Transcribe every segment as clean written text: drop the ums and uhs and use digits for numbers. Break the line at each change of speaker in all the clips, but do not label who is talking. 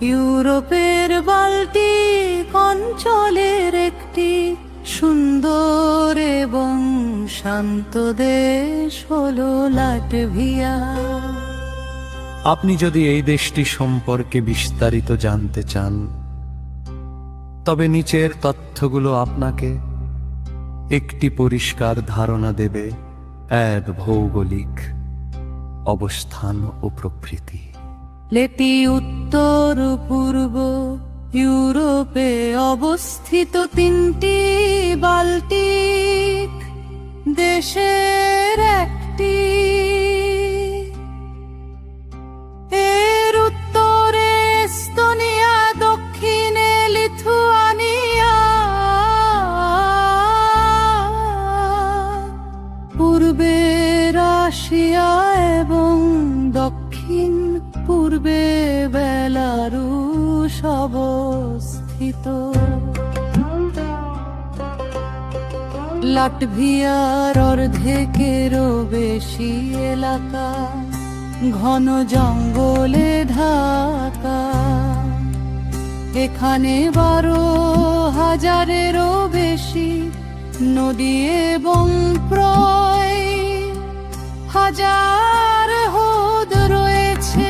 ইউরোপের বাল্টিক অঞ্চলের একটি সুন্দর এবং শান্ত দেশ হলো লাটভিয়া।
আপনি যদি এই দেশটি সম্পর্কে বিস্তারিত জানতে চান, তবে নিচের তথ্যগুলো আপনাকে একটি পরিষ্কার ধারণা দেবে এর ভৌগোলিক অবস্থান ও প্রকৃতি।
এটি উত্তর পূর্ব ইউরোপে অবস্থিত তিনটি বাল্টিক দেশের একটি। এর উত্তরে এস্তোনিয়া, দক্ষিণে লিথুয়ানিয়া, পূর্বে রাশিয়া এবং দক্ষিণ পূর্বে বেলারুশ অবস্থিত। লাটভিয়ার অর্ধেকেরও বেশি এলাকা ঘন জঙ্গলে ঢাকা। এখানে 12,000-এরও বেশি নদী এবং প্রায় 1,000 হ্রদ রয়েছে।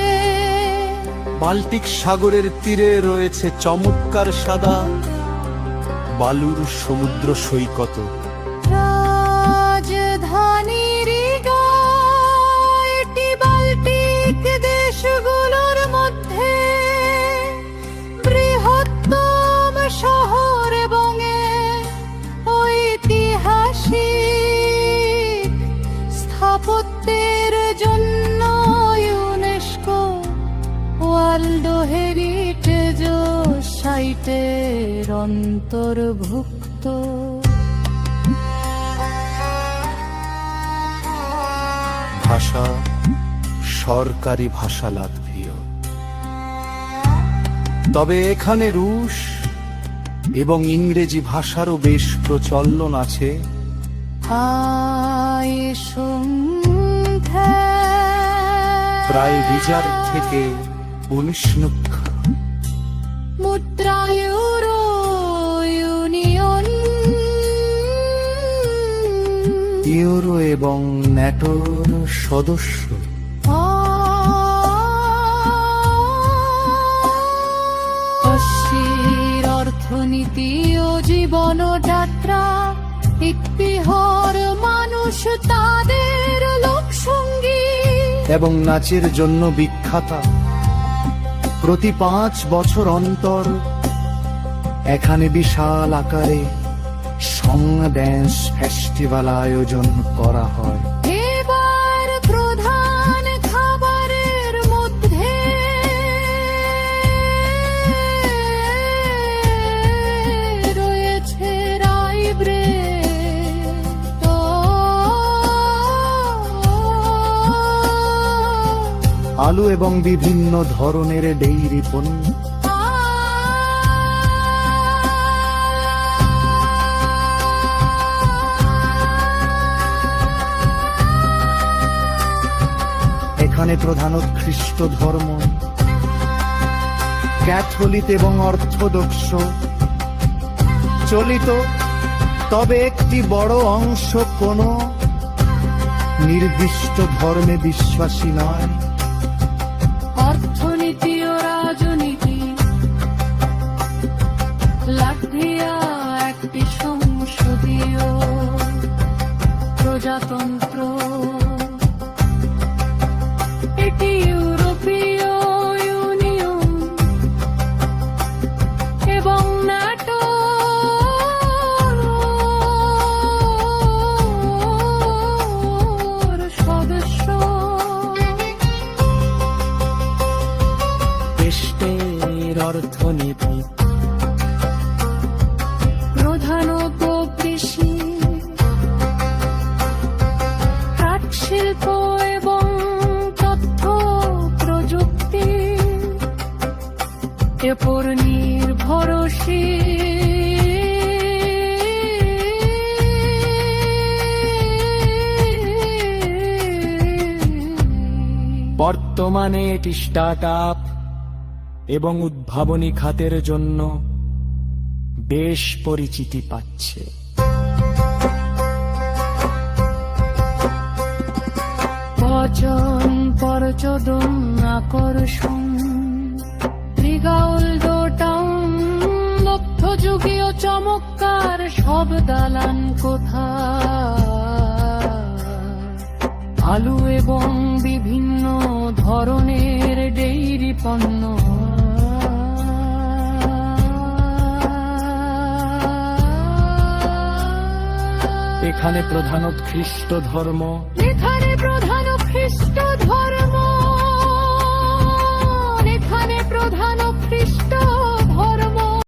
বাল্টিক সাগরের তীরে রয়েছে চমৎকার সাদা বালুর সমুদ্র সৈকত।
রাজধানী রিগা এটি বাল্টিক দেশগুলোর মধ্যে বৃহত্তম শহর এবং ঐতিহাসিক স্থাপত্যের জন্য ইউনেস্কো ওয়ার্ল্ড হেরিটেজ সাইটের অন্তর্ভুক্ত।
ভাষা, সরকারি ভাষা লাটভীয়, তবে এখানে রুশ এবং ইংরেজি ভাষারও বেশ প্রচলন আছে। প্রায় 2000 থেকে 19 লক্ষ।
মুদ্রা ইউরো ইউনিয়ন,
ইউরো এবং ন্যাটোর সদস্য।
পশ্চিমের অর্থনীতি ও জীবনযাত্রা একটি হর মানুষ তাদের লোকসঙ্গীত
এবং নাচের জন্য বিখ্যাত। প্রতি 5 বছর অন্তর এখানে বিশাল আকারে সং ড্যান্স ফেস্টিভ্যাল আয়োজন করা হয়।
এবার প্রধান খাবারের মধ্যে রয়েছে রাই ব্রেড,
আলু এবং বিভিন্ন ধরনের ডেইরি পণ্য। এখানে প্রধানত খ্রিস্ট ধর্ম, ক্যাথলিক এবং অর্থোডক্স চলিত, তবে একটি বড় অংশ কোনো নির্দিষ্ট ধর্মে বিশ্বাসী নয়।
অর্থনীতি ও রাজনীতি, লাটভিয়া একটি সংসদীয় প্রজাতন্ত্র। এটি ইউরোপীয় ইউনিয়ন এবং ন্যাটো সদস্য।
দেশটির অর্থনীতি
প্রধানত কৃষি, কাঠ শিল্প এবং তথ্য প্রযুক্তি এরপর নির্ভরশীল।
বর্তমানে এটি স্টার্টআপ
এবং উদ্ভাবনী খাতের জন্য বেশ পরিচিতি পাচ্ছে।
বচন পরচদন আকর্ষণ ত্রিগাউল টাউন মধ্যযুগীয় চমৎকার সব দালান কোঠা আলু এবং বিভিন্ন ধরনের ডেইরি পণ্য
এখানে প্রধানত খ্রিস্ট ধর্ম,
এখানে প্রধান খ্রিস্ট ধর্ম, এখানে প্রধান